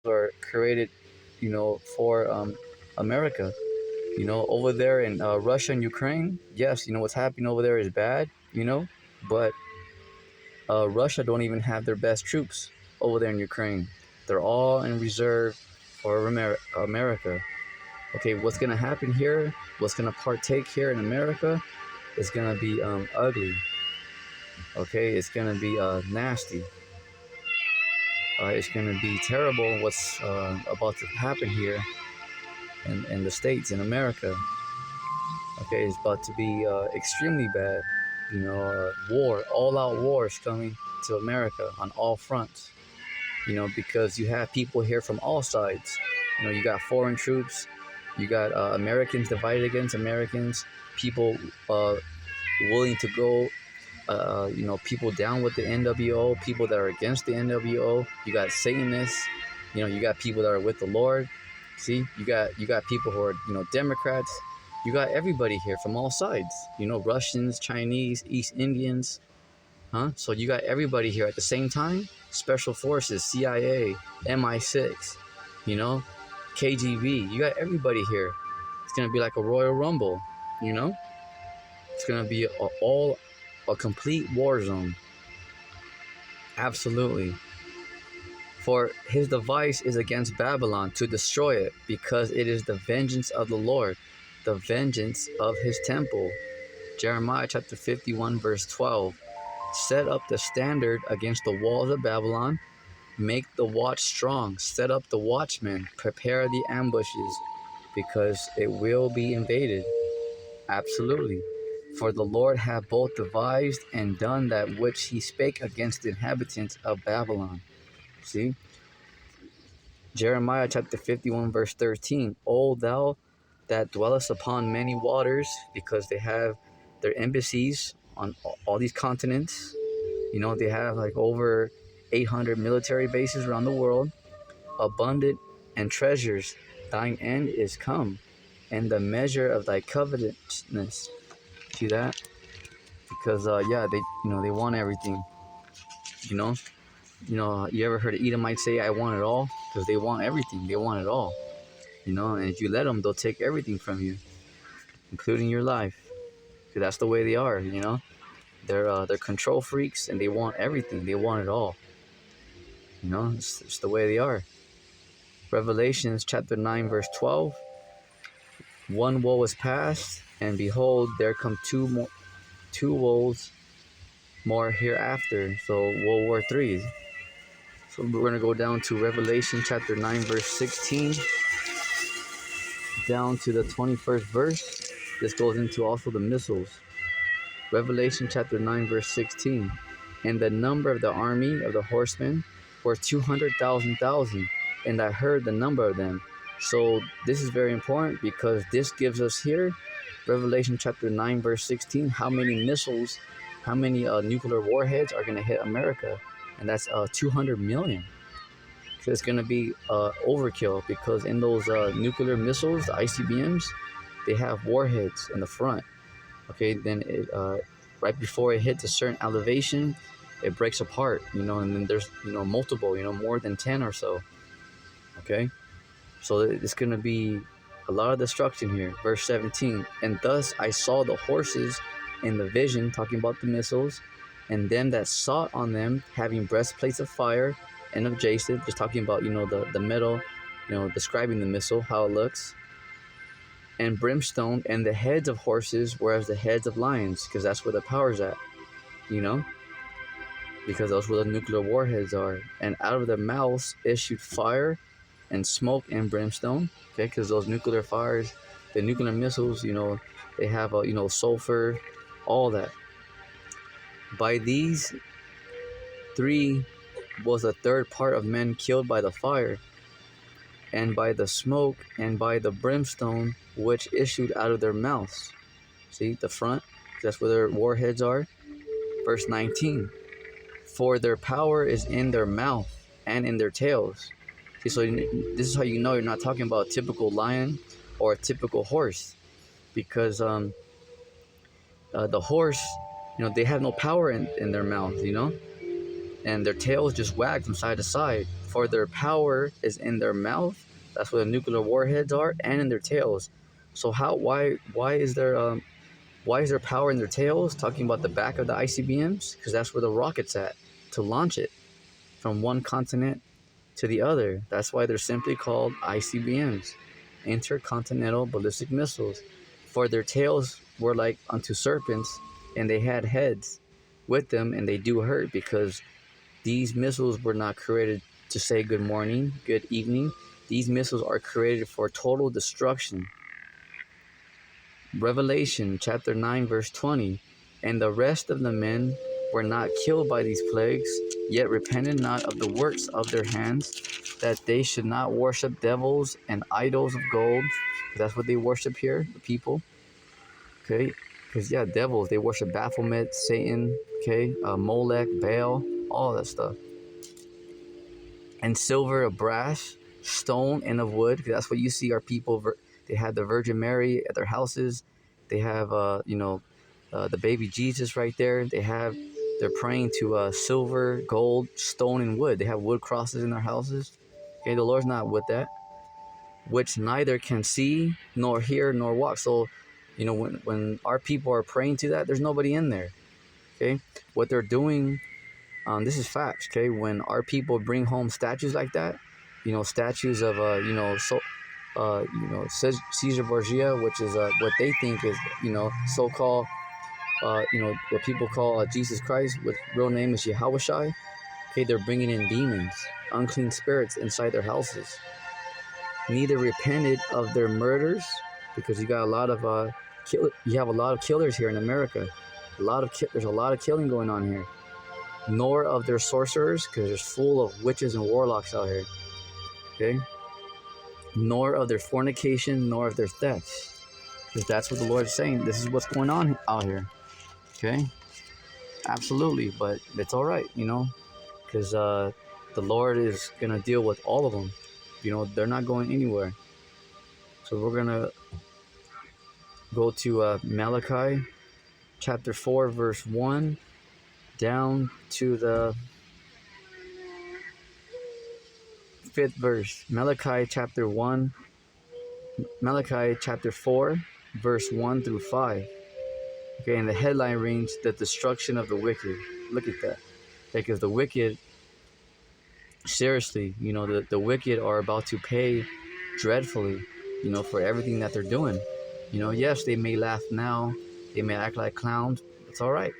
are created, for America. Over there in Russia and Ukraine, yes, what's happening over there is bad, but Russia don't even have their best troops over there in Ukraine. They're all in reserve for America. Okay, what's gonna happen here? What's gonna partake here in America is gonna be ugly. Okay, it's gonna be nasty. It's gonna be terrible. What's about to happen here in the states in America? Okay, it's about to be extremely bad. War, all-out war is coming to America on all fronts. Because you have people here from all sides. You got foreign troops, you got Americans divided against Americans, people willing to go, people down with the NWO, people that are against the NWO. You got Satanists, you got people that are with the Lord. See, you got people who are Democrats. You got everybody here from all sides. Russians, Chinese, East Indians, huh? So you got everybody here at the same time. Special forces, CIA, MI6, KGB. You got everybody here. It's gonna be like a Royal Rumble. It's gonna be a complete war zone. Absolutely. For his device is against Babylon to destroy it, because it is the vengeance of the Lord, the vengeance of his temple. Jeremiah chapter 51 verse 12. Set up the standard against the walls of Babylon. Make the watch strong. Set up the watchmen. Prepare the ambushes, because it will be invaded. Absolutely. For the Lord hath both devised and done that which he spake against the inhabitants of Babylon. See? Jeremiah chapter 51 verse 13. O thou that dwellest upon many waters, because they have their embassies on all these continents. They have like over 800 military bases around the world. Abundant and treasures, thine end is come, and the measure of thy covetousness. See that? Because they want everything. You ever heard of Edomites say, "I want it all"? Because they want everything. They want it all. And if you let them, they'll take everything from you, including your life. Because that's the way they are. They're control freaks, and they want everything. They want it all. It's the way they are. Revelations chapter 9 verse 12. One woe is past, and behold, there come two woes more hereafter. So World War III. So we're going to go down to Revelation chapter 9 verse 16 down to the 21st verse. This goes into also the missiles. Revelation chapter 9 verse 16. And the number of the army of the horsemen were 200,000, and I heard the number of them. So this is very important, because this gives us here, Revelation chapter 9 verse 16, how many missiles, how many nuclear warheads are going to hit America. And that's 200 million. So it's going to be overkill, because in those nuclear missiles, the I.C.B.Ms, they have warheads in the front. Okay, then right before it hits a certain elevation, it breaks apart, and then there's, multiple, more than 10 or so. Okay, so it's going to be a lot of destruction here. Verse 17, and thus I saw the horses in the vision, talking about the missiles, and them that sought on them, having breastplates of fire and of jacinth, just talking about, the metal, describing the missile, how it looks, and brimstone, and the heads of horses were as the heads of lions, because that's where the power's at, because that's where the nuclear warheads are. And out of their mouths issued fire and smoke and brimstone, okay, because those nuclear fires, the nuclear missiles, they have sulfur, all that. By these three was a third part of men killed by the fire, and by the smoke, and by the brimstone which issued out of their mouths. See, the front, that's where their warheads are. Verse 19, for their power is in their mouth and in their tails. See, so this is how you know you're not talking about a typical lion or a typical horse, because the horse, they have no power in their mouth, and their tails just wag from side to side. For their power is in their mouth. That's where the nuclear warheads are, and in their tails. So why is there power in their tails? Talking about the back of the ICBMs, because that's where the rocket's at to launch it from one continent to the other. That's why they're simply called ICBMs, intercontinental ballistic missiles. For their tails were like unto serpents, and they had heads with them, and they do hurt because these missiles were not created to say good morning, good evening. These missiles are created for total destruction. Revelation chapter 9 verse 20. And the rest of the men were not killed by these plagues, yet repented not of the works of their hands, that they should not worship devils and idols of gold. That's what they worship here, the people. Okay, because yeah, devils, they worship Baphomet, Satan, okay, Molech, Baal, all that stuff. And silver, of brass, stone, and of wood. That's what you see our people. They had the Virgin Mary at their houses. They have, the baby Jesus right there. They're praying to silver, gold, stone, and wood. They have wood crosses in their houses. Okay, the Lord's not with that. Which neither can see, nor hear, nor walk. So, when our people are praying to that, there's nobody in there. Okay, what they're doing. This is facts, okay? When our people bring home statues like that, statues of, Caesar Borgia, which is what they think is, so-called, what people call Jesus Christ, which real name is Yahushai. Okay, they're bringing in demons, unclean spirits inside their houses. Neither repented of their murders, because you got a lot of you have a lot of killers here in America. There's a lot of killing going on here. Nor of their sorcerers, because there's full of witches and warlocks out here. Okay? Nor of their fornication, nor of their thefts. Because that's what the Lord is saying. This is what's going on out here. Okay? Absolutely. But it's all right, because the Lord is going to deal with all of them. They're not going anywhere. So we're going to go to Malachi chapter 4, verse 1, down to the 5th verse. Malachi chapter 4, verse 1 through 5. Okay, and the headline reads, the destruction of the wicked. Look at that. Because the wicked, seriously, the wicked are about to pay dreadfully, for everything that they're doing. Yes, they may laugh now, they may act like clowns. It's all right,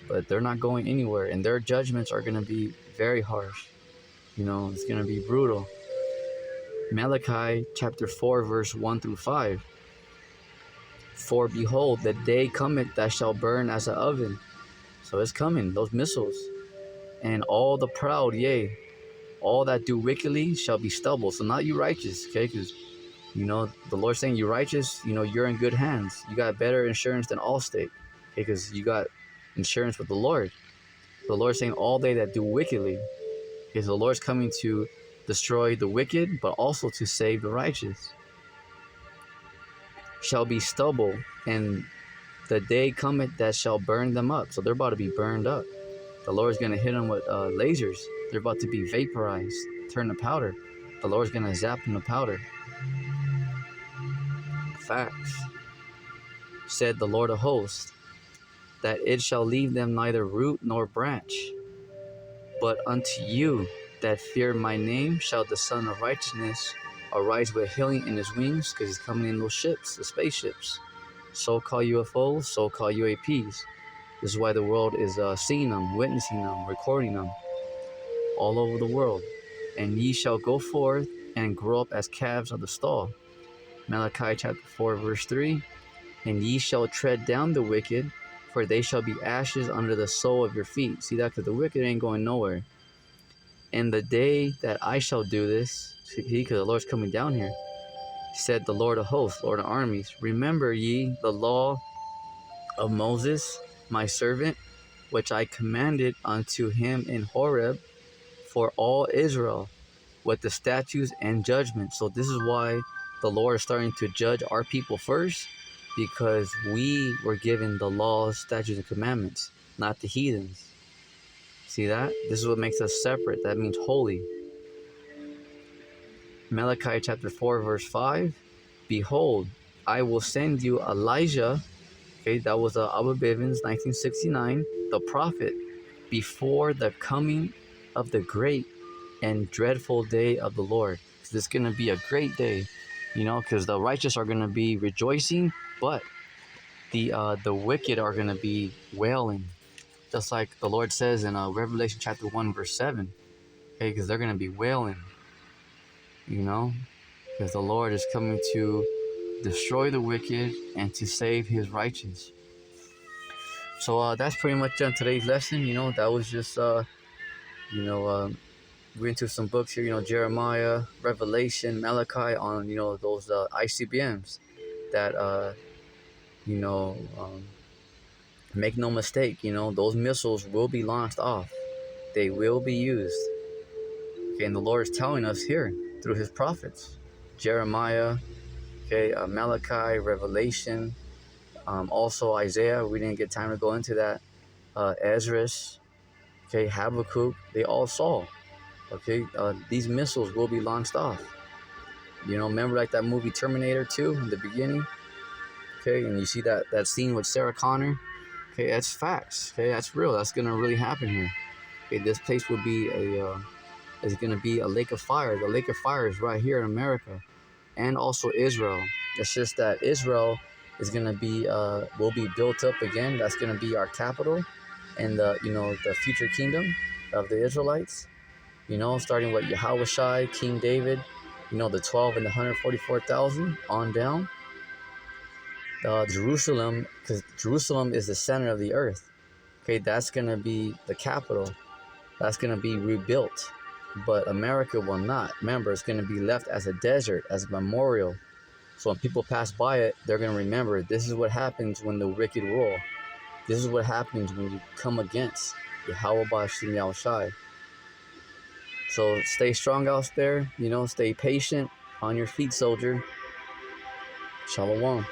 but they're not going anywhere, and their judgments are going to be very harsh. It's going to be brutal. Malachi chapter 4, verse 1 through 5. For behold, the day cometh that shall burn as an oven. So it's coming, those missiles. And all the proud, yea, all that do wickedly shall be stubble. So not you righteous, okay? Because, the Lord's saying you righteous, you're in good hands. You got better insurance than Allstate, okay? Because you got insurance with the Lord. The Lord's saying all they that do wickedly. Because the Lord's coming to destroy the wicked, but also to save the righteous. Shall be stubble, and the day cometh that shall burn them up. So they're about to be burned up. The Lord's going to hit them with lasers. They're about to be vaporized, turn to powder. The Lord's going to zap them to powder. Facts. Said the Lord of hosts, that it shall leave them neither root nor branch. But unto you that fear my name shall the Son of Righteousness arise with healing in his wings, because he's coming in those ships, the spaceships. So-called UFOs, so-called UAPs. This is why the world is seeing them, witnessing them, recording them all over the world. And ye shall go forth and grow up as calves of the stall. Malachi chapter 4, verse 3. And ye shall tread down the wicked, for they shall be ashes under the sole of your feet. See that? Because the wicked ain't going nowhere. And the day that I shall do this, see, because the Lord's coming down here, said the Lord of hosts, Lord of armies, remember ye the law of Moses, my servant, which I commanded unto him in Horeb for all Israel, with the statutes and judgments. So this is why the Lord is starting to judge our people first, because we were given the laws, statutes, and commandments, not the heathens. See that? This is what makes us separate. That means holy. Malachi chapter 4, verse 5. Behold, I will send you Elijah. Okay, that was Abba Bivens, 1969, the prophet, before the coming of the great and dreadful day of the Lord. This is going to be a great day, because the righteous are going to be rejoicing, but the wicked are going to be wailing, just like the Lord says in Revelation chapter 1, verse 7. Okay, because they're going to be wailing, because the Lord is coming to destroy the wicked and to save his righteous. So that's pretty much today's lesson. That was just we're into some books here, Jeremiah, Revelation, Malachi, on those I.C.B.Ms that make no mistake, those missiles will be launched off. They will be used. Okay, and the Lord is telling us here through his prophets, Jeremiah, okay, Malachi, Revelation, also Isaiah. We didn't get time to go into that. Esdras, okay, Habakkuk, they all saw. Okay, these missiles will be launched off. Remember like that movie Terminator 2 in the beginning? Okay, and you see that scene with Sarah Connor? Okay, that's facts. Okay, that's real. That's gonna really happen here. Okay, this place will be is gonna be a lake of fire. The lake of fire is right here in America, and also Israel. It's just that Israel is gonna be will be built up again. That's gonna be our capital, and the future kingdom of the Israelites. Starting with Yahushua, King David, the 12 and the 144,000 on down. Jerusalem, because Jerusalem is the center of the earth. Okay, that's going to be the capital. That's going to be rebuilt. But America will not. Remember, it's going to be left as a desert, as a memorial. So when people pass by it, they're going to remember this is what happens when the wicked rule. This is what happens when you come against Yahweh Bashim Yahushai. So stay strong out there, stay patient, on your feet, soldier. Shalom.